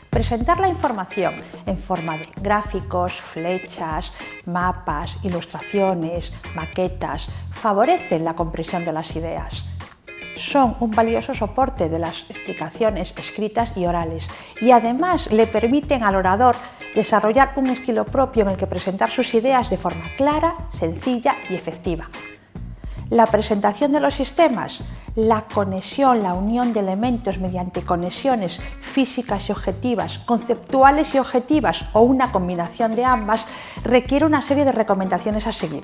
Presentar la información en forma de gráficos, flechas, mapas, ilustraciones, maquetas, favorecen la comprensión de las ideas. Son un valioso soporte de las explicaciones escritas y orales y además le permiten al orador desarrollar un estilo propio en el que presentar sus ideas de forma clara, sencilla y efectiva. La presentación de los sistemas, la conexión, la unión de elementos mediante conexiones físicas y objetivas, conceptuales y objetivas o una combinación de ambas, requiere una serie de recomendaciones a seguir.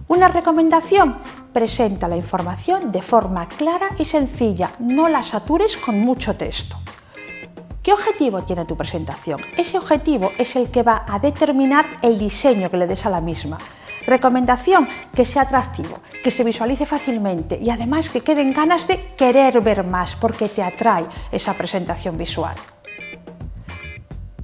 Una recomendación: presenta la información de forma clara y sencilla, no la satures con mucho texto. ¿Qué objetivo tiene tu presentación? Ese objetivo es el que va a determinar el diseño que le des a la misma. Recomendación: que sea atractivo, que se visualice fácilmente y además que queden ganas de querer ver más porque te atrae esa presentación visual.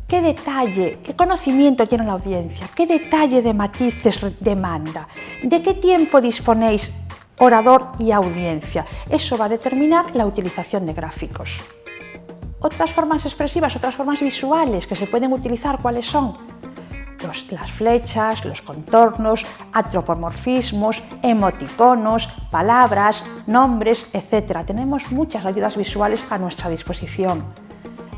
¿Qué detalle, qué conocimiento tiene la audiencia? ¿Qué detalle de matices demanda? ¿De qué tiempo disponéis orador y audiencia? Eso va a determinar la utilización de gráficos. Otras formas expresivas, otras formas visuales que se pueden utilizar, ¿cuáles son? Las flechas, los contornos, antropomorfismos, emoticonos, palabras, nombres, etc. Tenemos muchas ayudas visuales a nuestra disposición.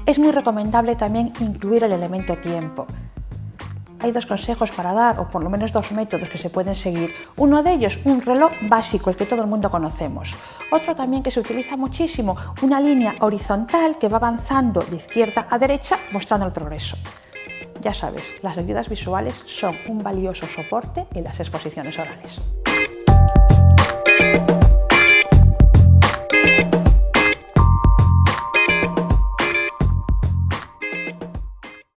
Es muy recomendable también incluir el elemento tiempo. Hay dos consejos para dar, o por lo menos dos métodos que se pueden seguir. Uno de ellos, un reloj básico, el que todo el mundo conocemos. Otro también que se utiliza muchísimo, una línea horizontal que va avanzando de izquierda a derecha mostrando el progreso. Ya sabes, las ayudas visuales son un valioso soporte en las exposiciones orales.